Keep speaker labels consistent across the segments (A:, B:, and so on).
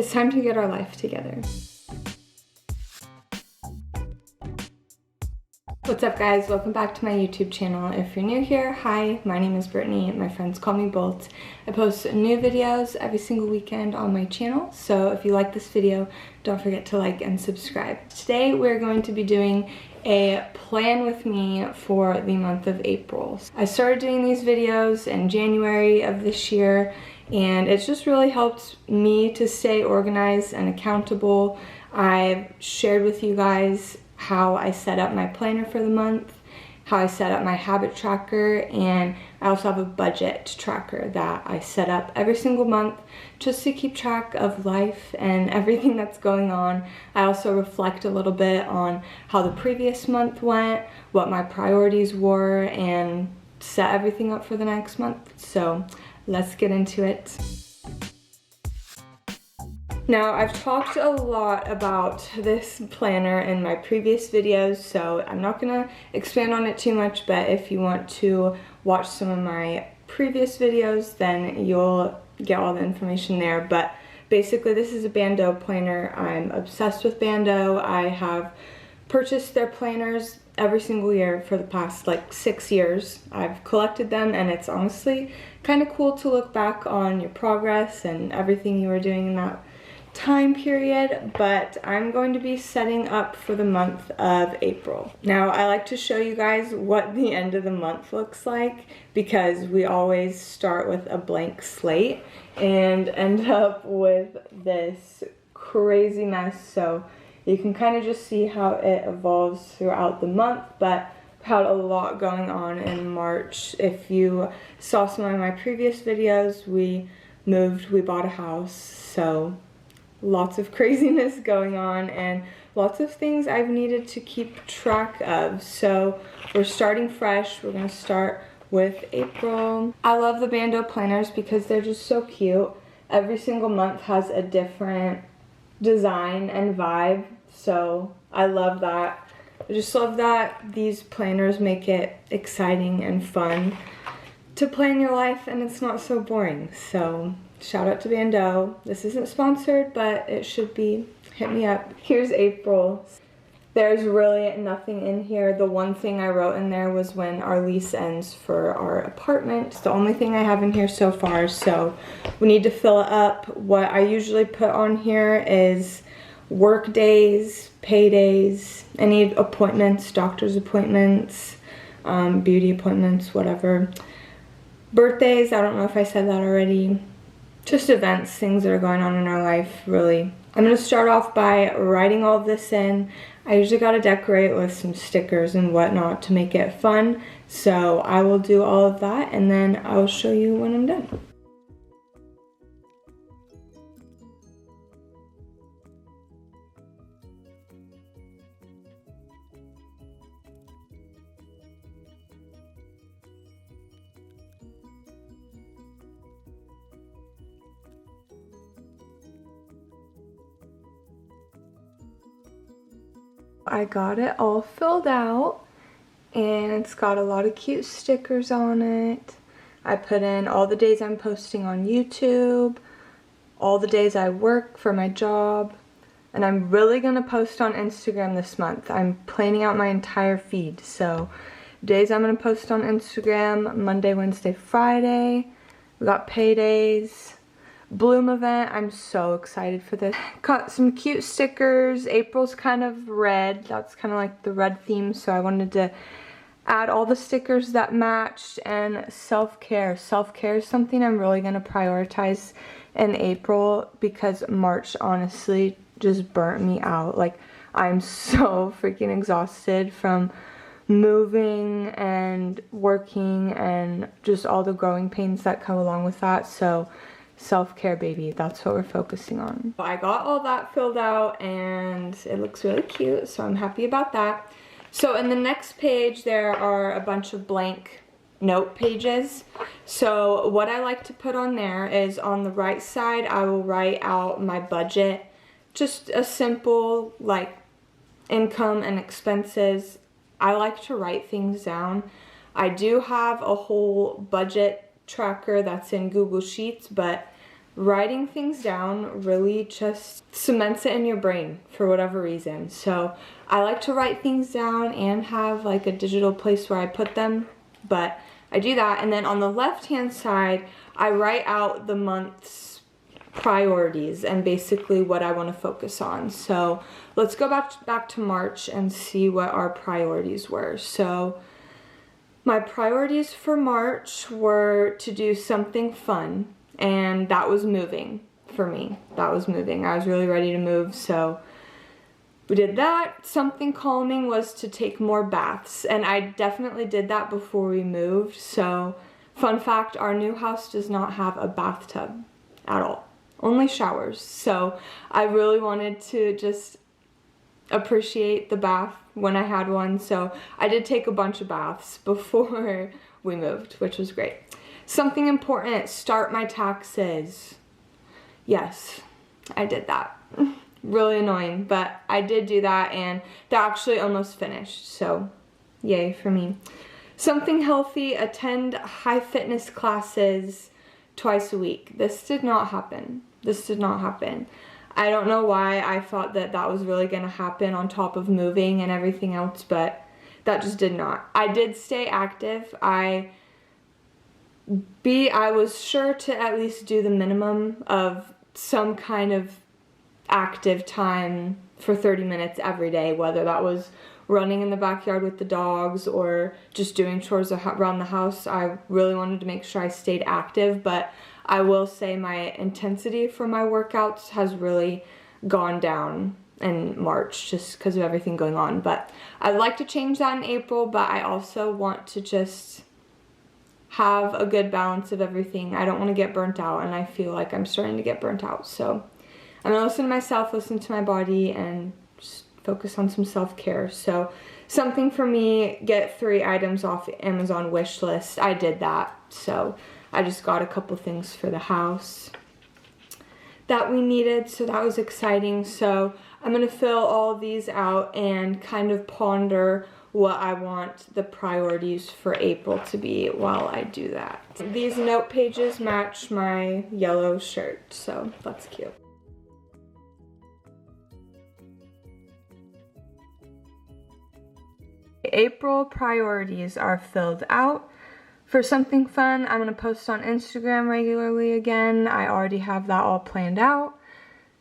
A: It's time to get our life together. What's up guys, welcome back to my YouTube channel. If you're new here, hi, my name is Brittany, my friends call me Bolt. I post new videos every single weekend on my channel, so if you like this video, don't forget to like and subscribe. Today we're going to be doing a plan with me for the month of April. I started doing these videos in January of this year, and it's just really helped me to stay organized and accountable. I've shared with you guys how I set up my planner for the month, how I set up my habit tracker, and I also have a budget tracker that I set up every single month just to keep track of life and everything that's going on. I also reflect a little bit on how the previous month went, what my priorities were, and set everything up for the next month. So let's get into it. Now, I've talked a lot about this planner in my previous videos, so I'm not gonna expand on it too much, but if you want to watch some of my previous videos, then you'll get all the information there. But basically, this is a ban.do planner. I'm obsessed with ban.do. I have purchased their planners every single year for the past like 6 years. I've collected them, and it's honestly kind of cool to look back on your progress and everything you were doing in that time period. But I'm going to be setting up for the month of April. Now, I like to show you guys what the end of the month looks like, because we always start with a blank slate and end up with this crazy mess. So you can kind of just see how it evolves throughout the month, but I've had a lot going on in March. If you saw some of my previous videos, we moved, we bought a house, so lots of craziness going on and lots of things I've needed to keep track of. So we're starting fresh. We're gonna start with April. I love the ban.do planners because they're just so cute. Every single month has a different design and vibe, so I love that. I just love that these planners make it exciting and fun to plan your life, and it's not so boring. So shout out to ban.do. This isn't sponsored, but it should be. Hit me up. Here's April. There's really nothing in here. The one thing I wrote in there was when our lease ends for our apartment. It's the only thing I have in here so far, so we need to fill it up. What I usually put on here is work days, paydays, any appointments, doctor's appointments, beauty appointments, whatever. Birthdays, I don't know if I said that already. Just events, things that are going on in our life, really. I'm going to start off by writing all of this in. I usually got to decorate with some stickers and whatnot to make it fun. So I will do all of that, and then I'll show you when I'm done. I got it all filled out, and it's got a lot of cute stickers on it. I put in all the days I'm posting on YouTube, all the days I work for my job, and I'm really gonna post on Instagram this month. I'm planning out my entire feed, so days I'm gonna post on Instagram: Monday, Wednesday, Friday. We got paydays. Bloom event, I'm so excited for this. Got some cute stickers. April's kind of red. That's kind of like the red theme, so I wanted to add all the stickers that matched. And self-care. Self-care is something I'm really going to prioritize in April, because March honestly just burnt me out. Like, I'm so freaking exhausted from moving and working and just all the growing pains that come along with that. So self-care, baby, that's what we're focusing on. I got all that filled out, and it looks really cute, so I'm happy about that. So in the next page, there are a bunch of blank note pages. So what I like to put on there is, on the right side, I will write out my budget. Just a simple, like, income and expenses. I like to write things down. I do have a whole budget tracker that's in Google Sheets, but writing things down really just cements it in your brain for whatever reason. So I like to write things down and have like a digital place where I put them, but I do that. And then on the left-hand side, I write out the month's priorities and basically what I want to focus on. So let's go back to March and see what our priorities were. So my priorities for March were to do something fun, and that was moving for me. That was moving. I was really ready to move, so we did that. Something calming was to take more baths, and I definitely did that before we moved. So fun fact, our new house does not have a bathtub at all, only showers. So I really wanted to just appreciate the bath when I had one, so I did take a bunch of baths before we moved, which was great. Something important, start my taxes. Yes, I did that. Really annoying, but I did do that, and they're actually almost finished, so yay for me. Something healthy, attend high fitness classes twice a week. This did not happen. This did not happen. I don't know why I thought that that was really going to happen on top of moving and everything else, but that just did not. I did stay active. I was sure to at least do the minimum of some kind of active time for 30 minutes every day, whether that was running in the backyard with the dogs or just doing chores around the house. I really wanted to make sure I stayed active, but I will say my intensity for my workouts has really gone down in March just because of everything going on. But I'd like to change that in April, but I also want to just have a good balance of everything. I don't want to get burnt out, and I feel like I'm starting to get burnt out. So I'm gonna listen to myself, listen to my body, and just focus on some self-care. So something for me, get 3 items off Amazon wish list. I did that. So I just got a couple things for the house that we needed, so that was exciting. So I'm gonna fill all of these out and kind of ponder what I want the priorities for April to be while I do that. These note pages match my yellow shirt, so that's cute. April priorities are filled out. For something fun, I'm gonna post on Instagram regularly again. I already have that all planned out.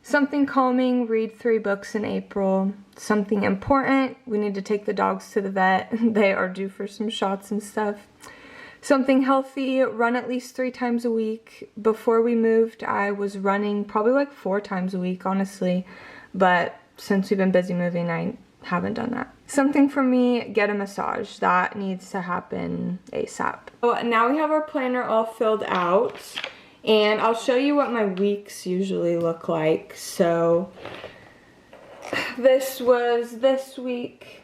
A: Something calming, read 3 books in April. Something important, we need to take the dogs to the vet. They are due for some shots and stuff. Something healthy, run at least 3 times a week. Before we moved, I was running probably like 4 times a week, honestly. But since we've been busy moving, I haven't done that. Something for me, get a massage. That needs to happen ASAP. So now we have our planner all filled out, and I'll show you what my weeks usually look like. So this was this week.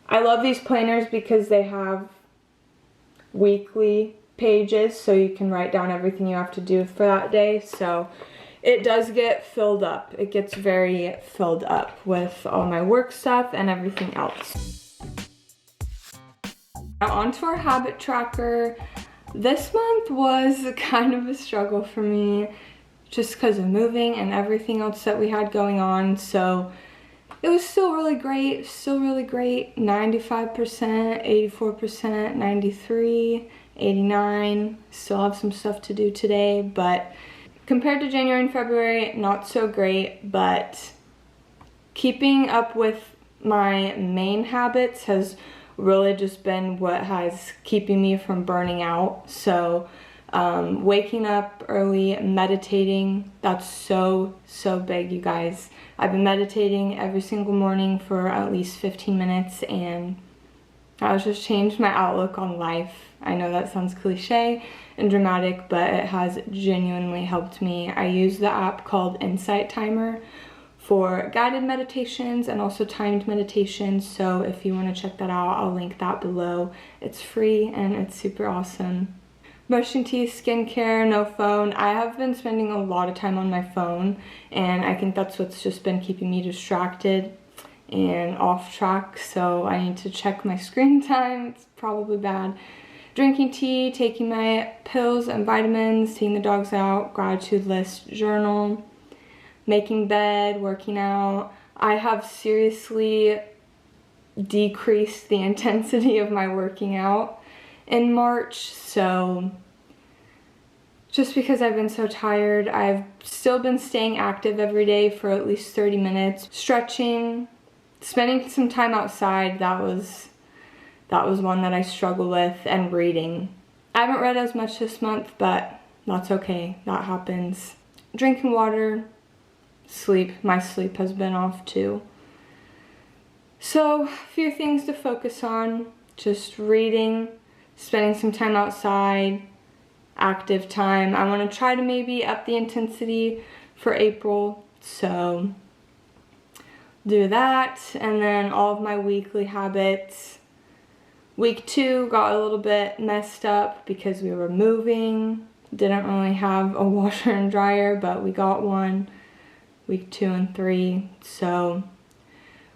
A: I love these planners because they have weekly pages, so you can write down everything you have to do for that day. So it does get filled up. It gets very filled up with all my work stuff and everything else. Now onto our habit tracker. This month was kind of a struggle for me just because of moving and everything else that we had going on. So it was still really great, 95%, 84%, 93, 89. Still have some stuff to do today, but compared to January and February, not so great, but keeping up with my main habits has really just been what has keeping me from burning out. So waking up early, meditating, that's so big, you guys. I've been meditating every single morning for at least 15 minutes, and that has just changed my outlook on life. I know that sounds cliche and dramatic, but it has genuinely helped me. I use the app called Insight Timer for guided meditations and also timed meditations. So if you want to check that out, I'll link that below. It's free and it's super awesome. Brushing teeth, skincare, no phone. I have been spending a lot of time on my phone, and I think that's what's just been keeping me distracted and off track. So I need to check my screen time. It's probably bad. drinking tea, taking my pills and vitamins, taking the dogs out, gratitude list journal, making bed, working out. I have seriously decreased the intensity of my working out in March, so just because I've been so tired. I've still been staying active every day for at least 30 minutes, stretching, spending some time outside. That was one that I struggle with, and reading. I haven't read as much this month, but that's okay, that happens. Drinking water, sleep. My sleep has been off too. So, a few things to focus on. Just reading, spending some time outside, active time. I want to try to maybe up the intensity for April, so do that. And then all of my weekly habits. Week 2 got a little bit messed up because we were moving. Didn't really have a washer and dryer, but we got one. Week 2 and 3, so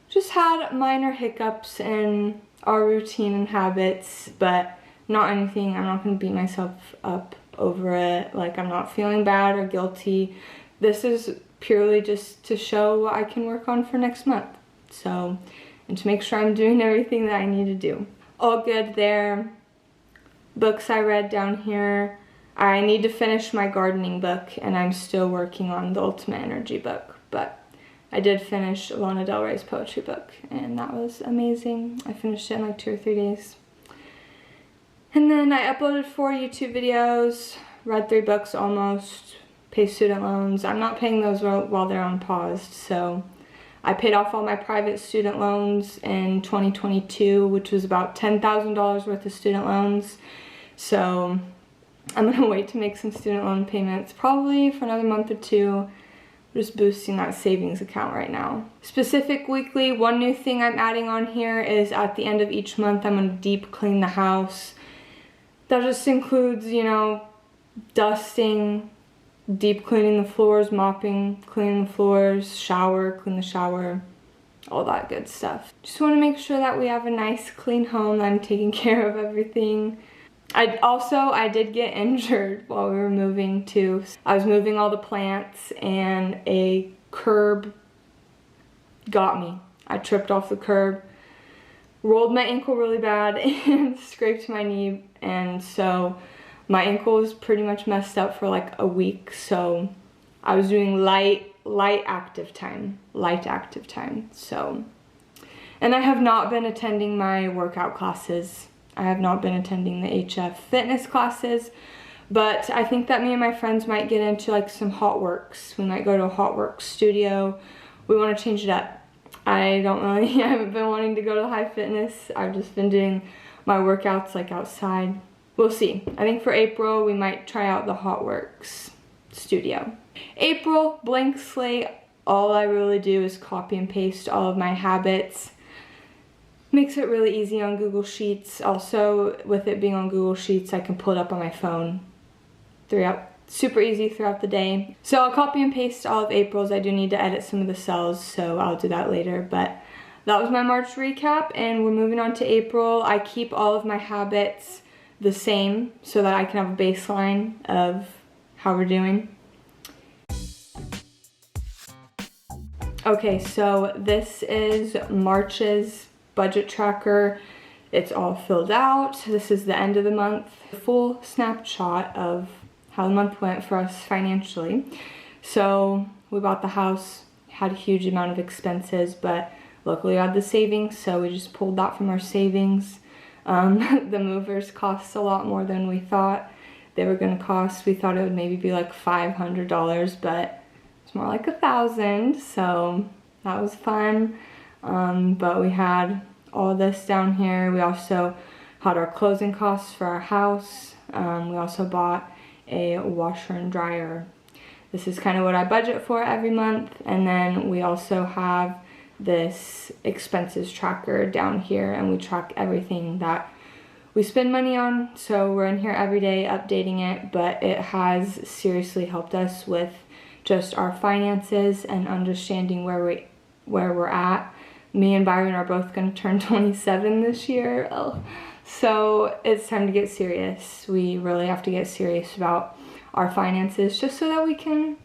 A: just had minor hiccups in our routine and habits, but not anything. I'm not going to beat myself up over it. Like, I'm not feeling bad or guilty. This is purely just to show what I can work on for next month. So, and to make sure I'm doing everything that I need to do. All good there. Books I read down here. I need to finish my gardening book, and I'm still working on the Ultimate Energy book, but I did finish Lana Del Rey's poetry book, and that was amazing. I finished it in like 2 or 3 days. And then I uploaded 4 YouTube videos, read 3 books almost, paid student loans. I'm not paying those while they're on pause, so I paid off all my private student loans in 2022, which was about $10,000 worth of student loans. So I'm gonna wait to make some student loan payments, probably for another month or 2. Just boosting that savings account right now. Specific weekly, one new thing I'm adding on here is at the end of each month, I'm gonna deep clean the house. That just includes, you know, dusting, deep cleaning the floors, mopping, cleaning the floors, shower, clean the shower, all that good stuff. Just wanna make sure that we have a nice clean home, that I'm taking care of everything. I did get injured while we were moving too. I was moving all the plants and a curb got me. I tripped off the curb, rolled my ankle really bad and scraped my knee, and so my ankle was pretty much messed up for like a week. So I was doing light active time, so. And I have not been attending my workout classes. I have not been attending the HF fitness classes, but I think that me and my friends might get into like some hot works. We might go to a hot work studio. We want to change it up. I haven't been wanting to go to high fitness. I've just been doing my workouts like outside. We'll see. I think for April, we might try out the hot works studio. April, blank slate. All I really do is copy and paste all of my habits. Makes it really easy on Google Sheets. Also, with it being on Google Sheets, I can pull it up on my phone super easy throughout the day. So I'll copy and paste all of April's. I do need to edit some of the cells, so I'll do that later. But that was my March recap, and we're moving on to April. I keep all of my habits the same so that I can have a baseline of how we're doing. Okay, so this is March's budget tracker. It's all filled out. This is the end of the month. Full snapshot of how the month went for us financially. So we bought the house, had a huge amount of expenses, but luckily we had the savings, so we just pulled that from our savings. The movers cost a lot more than we thought they were gonna cost. We thought it would maybe be like $500, but it's more like $1,000, so that was fun. But we had all this down here. We also had our closing costs for our house. We also bought a washer and dryer. This is kind of what I budget for every month. And then we also have this expenses tracker down here, and we track everything that we spend money on. So we're in here every day updating it, but it has seriously helped us with just our finances and understanding where we're at. Me and Byron are both going to turn 27 this year. Oh, So it's time to get serious. We really have to get serious about our finances just so that we can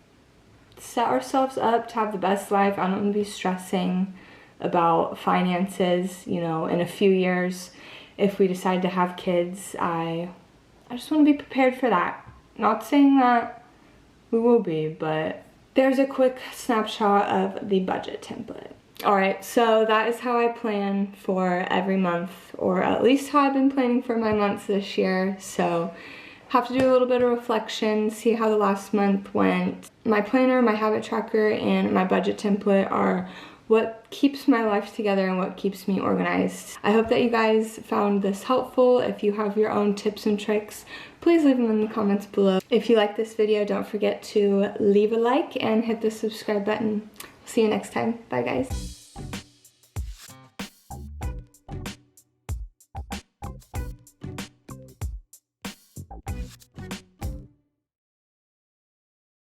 A: set ourselves up to have the best life. I don't want to be stressing about finances, you know, in a few years. If we decide to have kids, I just want to be prepared for that. Not saying that we will be, but there's a quick snapshot of the budget template. Alright, so that is how I plan for every month, or at least how I've been planning for my months this year. So have to do a little bit of reflection, see how the last month went. My planner, my habit tracker, and my budget template are what keeps my life together and what keeps me organized. I hope that you guys found this helpful. If you have your own tips and tricks, please leave them in the comments below. If you like this video, don't forget to leave a like and hit the subscribe button. See you next time. Bye guys.